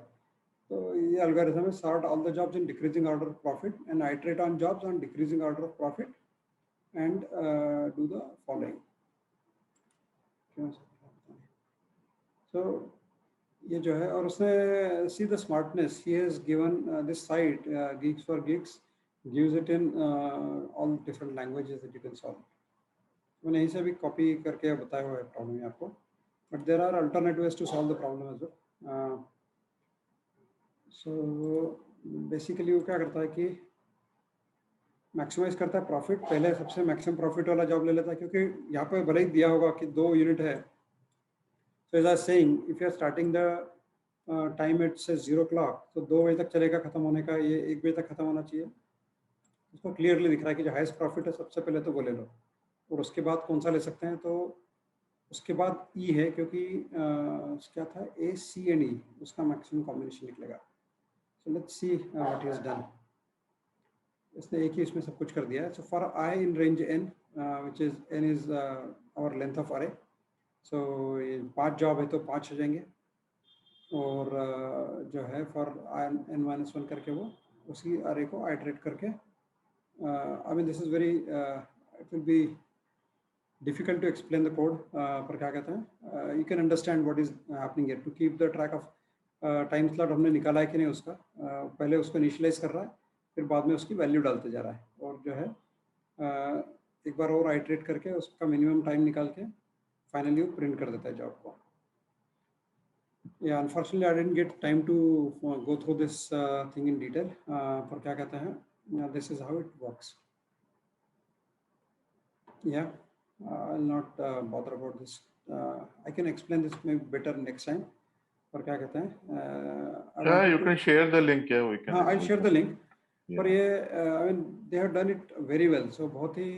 तो ये algorithm है sort all the jobs in decreasing order of profit and iterate on jobs on decreasing order of profit and do the following. So ये जो है, और उसने see the smartness, he has given this site Geeks for Geeks gives it in all different languages that you can solve. मैंने यहीं से भी copy करके बताया हुआ है प्रॉब्लम आपको, but there are alternate ways to solve the problem as well. So basically वो क्या करता है कि मैक्सिमाइज करता है प्रॉफिट, पहले सबसे मैक्सिमम प्रॉफिट वाला जॉब ले लेता है, क्योंकि यहाँ पे भले ही दिया होगा कि 2 यूनिट है। So as I was saying, if you are starting the time at say 0 o'clock, तो 2 बजे तक चलेगा खत्म होने का, ये 1 बजे तक खत्म होना चाहिए। उसको क्लियरली दिख रहा है कि जो हाईएस्ट प्रॉफिट है सबसे पहले तो वो ले लो, और उसके बाद कौन सा ले सकते हैं। तो उसके बाद ई है, क्योंकि क्या था ए सी एंड ई, उसका मैक्सिमम कॉम्बिनेशन निकलेगा। So let's see what he has done. इसने एक ही इसमें सब कुछ कर दिया है। So for I in range N which is N is our length of array. So ये 5 जॉब है तो 5 हो जाएंगे, और जो है फॉर n-1 करके वो उसी अरे को आइटरेट करके, I mean this is very, it will be difficult to explain the code, पर क्या कहते हैं, you can understand what is happening here. To keep the track of time slot हमने निकाला है कि नहीं उसका, पहले उसको इनिशियलाइज कर रहा है, फिर बाद में उसकी वैल्यू डालते जा रहा है, और जो है एक बार और आइटरेट करके उसका मिनिमम टाइम निकाल के फाइनली वो प्रिंट कर देता है जॉब को। Yeah, unfortunately, I didn't get time to go through this thing in detail. पर क्या कहते हैं, this is how it works. Yeah, I'll not bother about this. I can explain this maybe better next time. पर क्या कहते हैं, yeah, you can share the link. Yeah, we can. हाँ, I'll share the link. Yeah. पर ये I mean they have done it very well. So बहुत ही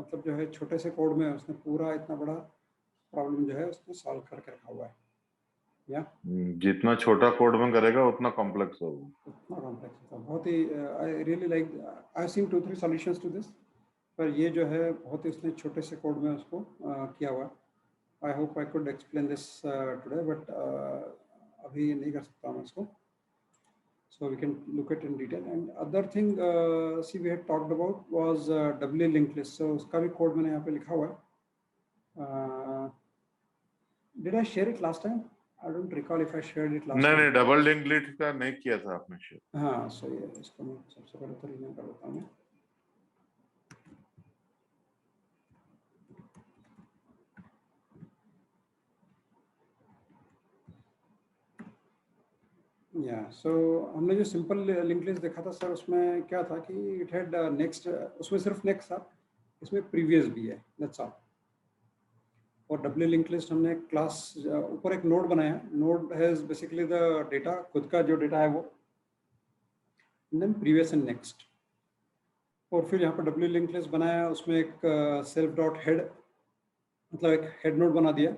मतलब जो है छोटे से कोड में उसने पूरा इतना बड़ा प्रॉब्लम जो है उसने सॉल्व करके रखा हुआ है। Yeah. जितना छोटा कोड में करेगा उतना कॉम्प्लेक्स होगा। उतना कॉम्प्लेक्स होता है, बहुत ही I really like, I seen 2-3 solutions to this, पर ये जो है बहुत ही उसने छोटे से कोड में उसको किया हुआ। I hope I could explain this today, but अभी नहीं कर सकता मैं इसको। So we can look it in detail. And other thing see we had talked about was doubly link list. So उसका भी कोड मैंने यहाँ पे लिखा हुआ है। Did I share it last time? I don't recall if I shared it last time. नहीं, double link list का नहीं किया था आपने शेयर। हाँ, सही है। इसको मैं सबसे पहले तो रिन्यू कर देता हूँ। या सो हमने जो सिंपल लिंक लिस्ट देखा था सर, उसमें क्या था कि इट हैड नेक्स्ट, उसमें सिर्फ नेक्स्ट था, इसमें प्रीवियस भी है, दैट्स ऑल। और डब्ल्यू लिंक लिस्ट हमने क्लास ऊपर एक नोड बनाया। Node has basically the data, खुद का जो डेटा है वो, देन प्रीवियस एंड नेक्स्ट। और फिर यहाँ पर डब्ल्यू लिंक लिस्ट बनाया, उसमें एक सेल्फ डॉट हेड, मतलब एक हेड नोड बना दिया।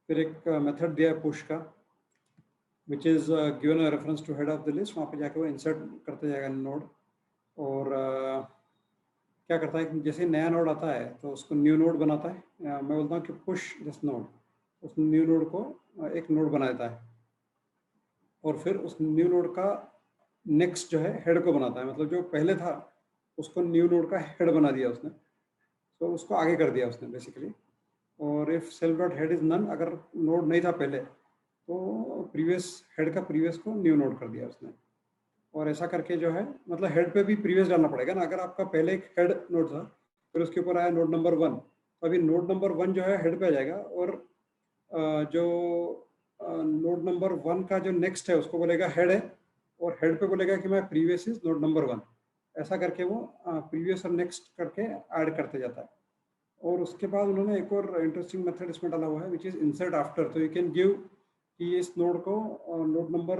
फिर एक मेथड दिया है पुश का, which is given a reference to head of the list. वहाँ पे जाके वो इंसर्ट करते जाएगा नोड। और क्या करता है कि जैसे नया नोड आता है तो उसको न्यू नोड बनाता है। मैं बोलता हूँ कि पुश दिस नोड, उस न्यू नोड को एक नोड बना देता है, और फिर उस न्यू नोड का नेक्स्ट जो है हेड को बनाता है। मतलब जो पहले था उसको न्यू नोड का हेड बना दिया उसने, तो उसको आगे कर दिया उसने बेसिकली। और if self dot head is none, अगर नोड नहीं था पहले तो प्रीवियस हेड का प्रीवियस को न्यू नोड कर दिया उसने। और ऐसा करके जो है, मतलब हेड पे भी प्रीवियस डालना पड़ेगा ना। अगर आपका पहले एक हेड नोड था, फिर उसके ऊपर आया नोड नंबर 1, तो अभी नोड नंबर 1 जो है हेड पे आ जाएगा, और जो नोड नंबर 1 का जो नेक्स्ट है उसको बोलेगा हेड है, और हेड पे बोलेगा कि मैं प्रीवियस इज नोड नंबर 1। ऐसा करके वो प्रीवियस और नेक्स्ट करके ऐड करते जाता है। और उसके बाद उन्होंने एक और इंटरेस्टिंग मेथड इसमें डाला हुआ है, विच इज इंसर्ट आफ्टर। तो यू कैन गिव कि इस नोड को node number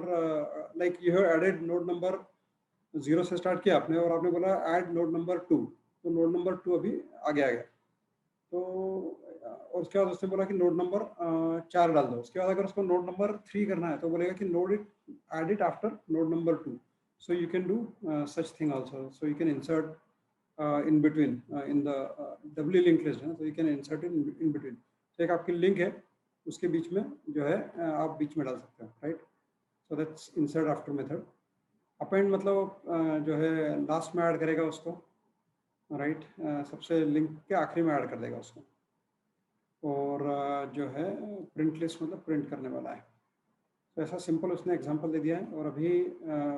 like you have added node number 0 से स्टार्ट किया आपने और आपने बोला ऐड नोड नंबर 2, तो नोड नंबर 2 अभी आगे आ गया। तो और उसके बाद उसने बोला कि नोड नंबर 4 डाल दो। उसके बाद अगर उसको नोड नंबर 3 करना है तो बोलेगा कि node it add it after node number 2। So you can do such thing also. So you can insert in between in the doubly linked list है ना, so you can insert it in between। तो एक आपकी link है उसके बीच में जो है आप बीच में डाल सकते हैं, right. So that's insert after method. Append मतलब जो है लास्ट में ऐड करेगा उसको, राइट, सबसे लिंक के आखिरी में ऐड कर देगा उसको। और जो है प्रिंट लिस्ट मतलब प्रिंट करने वाला है। तो ऐसा सिंपल उसने एग्जांपल दे दिया है और अभी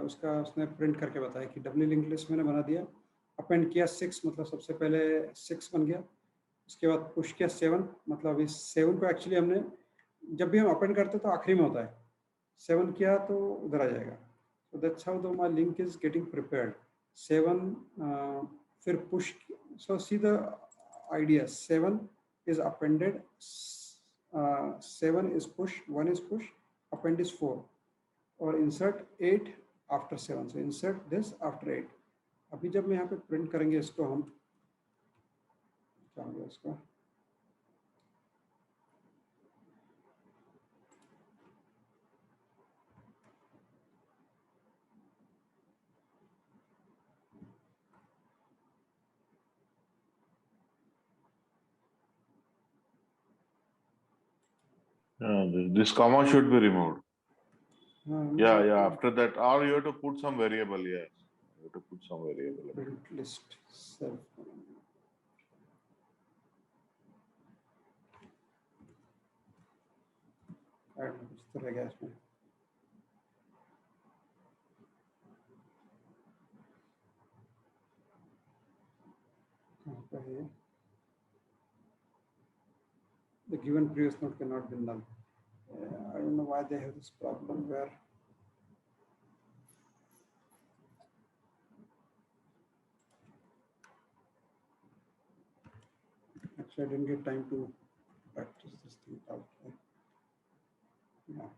उसका उसने प्रिंट करके बताया कि डबली लिंक लिस्ट मैंने बना दिया, अपेंड किया 6 मतलब सबसे पहले 6 बन गया। उसके बाद पुश किया 7 मतलब इस 7 को एक्चुअली हमने जब भी हम अपेंड करते हैं तो आखिरी में होता है, 7 किया तो उधर आ जाएगा। so that's how the my link is getting prepared। 7 फिर push, so see the idea, 7 is appended, 7 is push, 1 is push, append is 4 और insert 8 after 7, so insert this after 8। अभी जब मैं यहाँ पे प्रिंट करेंगे इसको हम क्या होगा इसका, This comma should be removed. yeah, After that, or you have to put some variable. Yes, you have to put some variable. print list self कुछ तो रह गया इसमें। The given previous node cannot be null. I don't know why they have this problem where actually I didn't get time to practice this thing out. Yeah.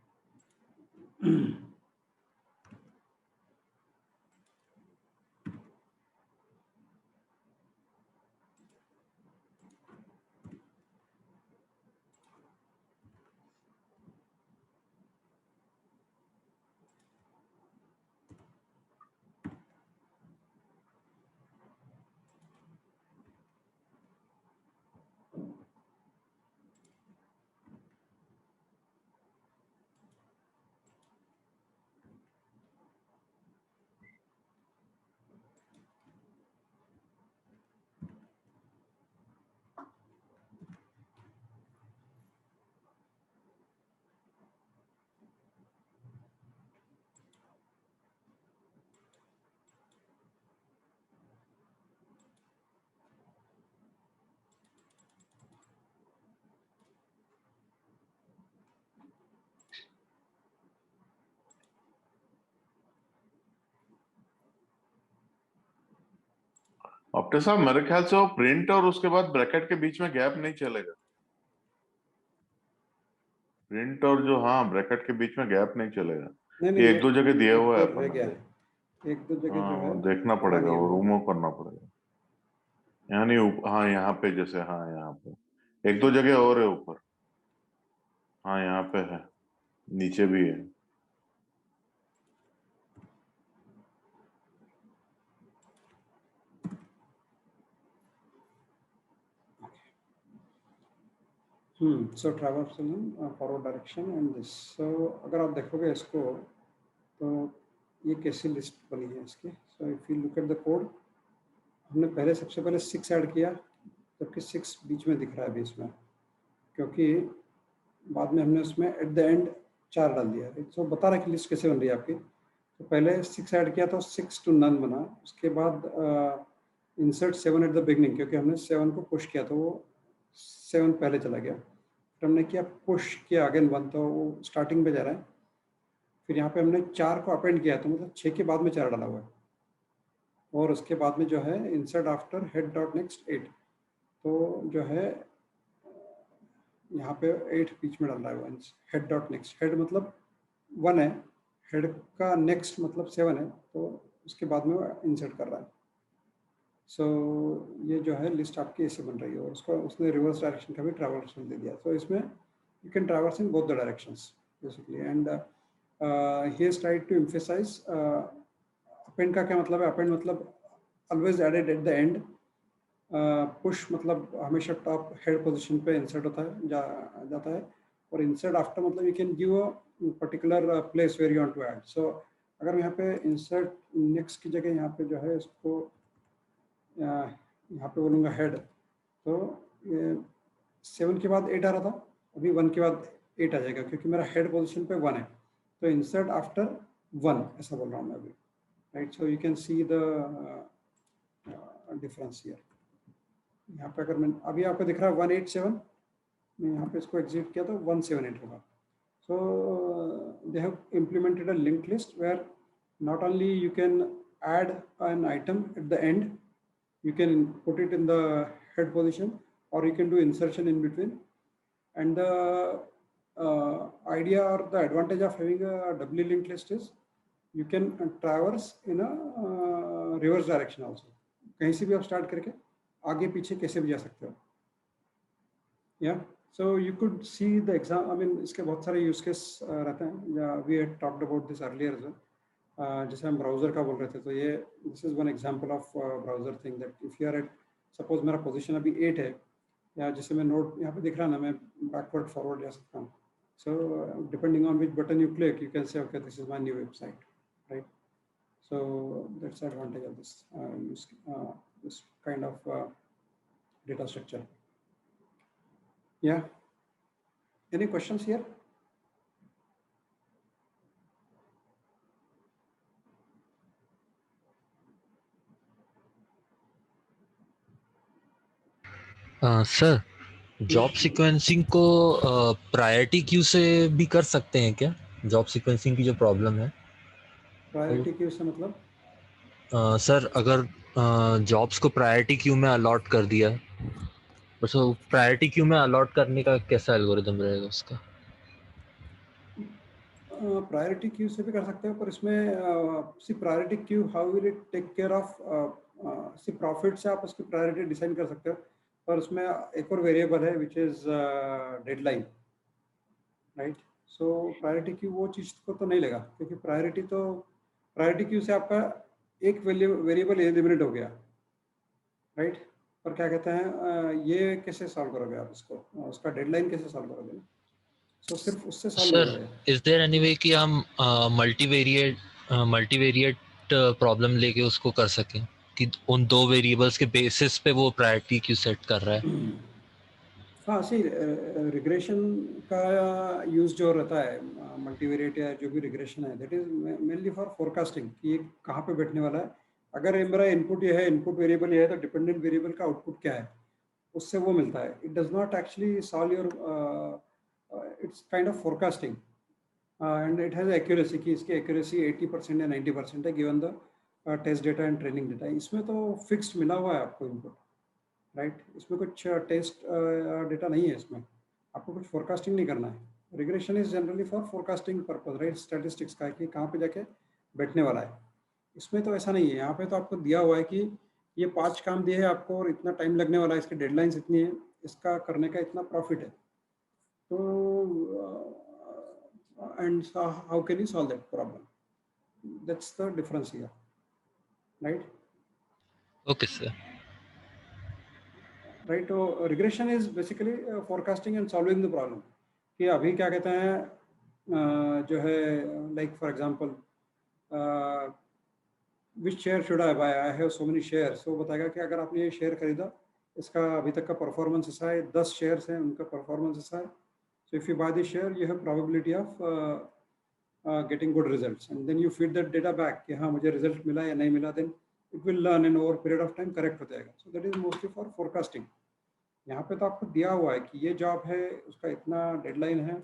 अपने साहब मेरे ख्याल से वो प्रिंट और उसके बाद ब्रैकेट के बीच में गैप नहीं चलेगा। प्रिंट और जो ब्रैकेट के बीच में गैप नहीं चलेगा। नहीं, एक दो जगह दिया हुआ है रह गया है, एक दो जगह जो है देखना पड़ेगा, वो रिमूव करना पड़ेगा। यानी यहाँ पे जैसे यहाँ पे एक दो जगह और है ऊपर, यहाँ पे है, नीचे भी है। so traverse forward direction and this. So अगर आप देखोगे इसको तो ये कैसी लिस्ट बनी है इसकी। सो if you look at the code, हमने पहले सबसे पहले 6 ऐड किया, जबकि 6 बीच में दिख रहा है अभी इसमें, क्योंकि बाद में हमने उसमें एट द एंड 4 डाल दिया। तो बता रहा है कि लिस्ट कैसे बन रही है आपकी। तो पहले 6 ऐड किया तो 6 to none बना। उसके बाद इंसर्ट 7 एट द बिगनिंग, क्योंकि हमने 7 को पुश किया तो वो 7 पहले चला गया। फिर हमने किया पुश किया अगेन 1, तो वो स्टार्टिंग पे जा रहा है। फिर यहाँ पे हमने 4 को अपेंड किया, तो मतलब 6 के बाद में 4 डाला हुआ है। और उसके बाद में जो है insert after head dot next 8, तो जो है यहाँ पे 8 बीच में डाल रहा है, हेड डॉट नेक्स्ट, हेड मतलब 1 है, हेड का नेक्स्ट मतलब 7 है, तो उसके बाद में इंसर्ट कर रहा है। सो ये जो है लिस्ट आपकी ऐसे बन रही है, और उसको उसने रिवर्स डायरेक्शन का भी ट्रैवर्सन दे दिया। तो इसमें you can traverse in both the directions basically. And he has tried to emphasise append का क्या मतलब है, अपेंड मतलब always added at the end, push मतलब हमेशा टॉप हेड पोजीशन पे इंसर्ट होता है जाता है, और इंसर्ट आफ्टर मतलब you can give a particular place where you want to add. So अगर यहाँ पे इंसर्ट नेक्स्ट की जगह यहाँ पे जो है इसको यहाँ पे बोलूँगा हेड, तो ये 7 के बाद 8 आ रहा था, अभी 1 के बाद 8 आ जाएगा क्योंकि मेरा हेड पोजीशन पे 1 है, तो इंसर्ट आफ्टर 1 ऐसा बोल रहा हूँ मैं अभी, right. So you can see the difference here. यहाँ पे अगर मैं अभी आपको दिख रहा है 187, मैं यहाँ पे इसको एग्जिट किया तो 178 होगा। So they have implemented a linked list where not only you can add an item at the end, you can put it in the head position, or you can do insertion in between. And the idea or the advantage of having a doubly linked list is you can traverse in a reverse direction also. कहीं से भी आप start करके आगे पीछे कैसे भी जा सकते हो। Yeah, so you could see the exam, I mean इसके बहुत सारे use case रहते हैं, we had talked about this earlier as well. जैसे हम ब्राउजर का बोल रहे थे, तो ये this is one example of browser thing that if you are at, suppose मेरा पोजीशन अभी 8 है, या जैसे मैं नोट यहाँ पे दिख रहा ना, मैं बैकवर्ड फॉरवर्ड जा सकता हूँ। So depending on which button you click you can say okay this is my new website, right. So that's advantage of this kind of data structure. या any questions here? Sir, job sequencing को priority queue से भी कर सकते हैं क्या? Job sequencing की जो प्रॉब्लम है, प्रायोरिटी क्यू से मतलब? सर अगर जॉब्स को प्रायोरिटी क्यू में अलॉट कर दिया, बस वो प्रायोरिटी क्यू में अलॉट करने का कैसा एल्गोरिदम रहेगा उसका? प्रायोरिटी क्यू से भी कर सकते हो, पर इसमें see priority queue how will it take care of see profit से आप उसकी प्रायोरिटी डिसाइड कर सकते हो, पर उसमें एक और वेरिएबल है which is deadline, right. So priority queue वो चीज़ को तो नहीं लेगा, क्योंकि प्रायोरिटी क्यू से आपका एक वेरिएबल एलिमिनेट हो गया, राइट। पर क्या कहते हैं ये कैसे सॉल्व करोगे आप इसको, उसका डेडलाइन कैसे सॉल्व करोगे? तो सिर्फ उससे सॉल्व नहीं sir, is there any way कि हम मल्टीवेरिएट प्रॉब्लम लेके उसको कर सकें कि उन दो वेरिएबल्स के बेसिस पे वो प्रायोरिटी क्यू सेट कर रहा है? हाँ, सी रिग्रेशन का यूज जो रहता है मल्टीवेरिएट या जो भी रिग्रेशन है, that is mainly for forecasting कि ये कहाँ पे बैठने वाला है। अगर मेरा इनपुट ये है, इनपुट वेरिएबल ये है, तो डिपेंडेंट वेरिएबल का आउटपुट क्या है उससे वो मिलता है। It does not actually solve your, it's kind of forecasting and it has accuracy कि इसकी एक्यूरेसी 80% या 90% है given the test data and training data. इसमें तो फिक्स्ड मिला हुआ है आपको इनपुट, राइट। इसमें कुछ टेस्ट डेटा नहीं है, इसमें आपको कुछ फोरकास्टिंग नहीं करना है। Regression is generally for forecasting purpose, right, statistics का कि कहाँ पे जाके बैठने वाला है। इसमें तो ऐसा नहीं है, यहाँ पे तो आपको दिया हुआ है कि ये 5 काम दिए हैं आपको और इतना टाइम लगने वाला है, इसकी डेडलाइंस इतनी है, इसका करने का इतना प्रॉफिट है। तो and how can you solve that problem, that's the difference here, right. Okay sir. Right, तो regression is basically forecasting and solving the problem कि अभी क्या कहते हैं जो है, like for example which share should I buy, I have so many share. So बताएगा कि अगर आपने ये शेयर खरीदा, इसका अभी तक का परफॉर्मेंस ऐसा है, 10 शेयर्स हैं, उनका परफॉर्मेंस ऐसा है। So if you buy this share you have probability of getting good results, and then you feed that data back कि हाँ मुझे रिजल्ट मिला या नहीं मिला, then it will learn and over period of time correct हो जाएगा। So that is mostly for forecasting. यहाँ पे तो आपको दिया हुआ है कि ये जॉब है, उसका इतना डेडलाइन है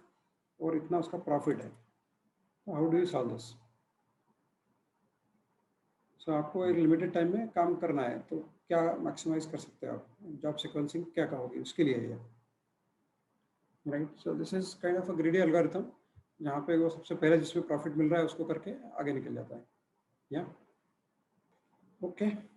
और इतना उसका प्रॉफिट है। How do you solve this? So आपको एक लिमिटेड टाइम में काम करना है, तो क्या मैक्सिमाइज कर सकते हो आप? जॉब सीक्वेंसिंग क्या कहोगे उसके लिए? Right. So this is kind of a greedy algorithm, जहाँ पे वो सबसे पहले जिसमें प्रॉफिट मिल रहा है उसको करके आगे निकल जाता है. या ओके.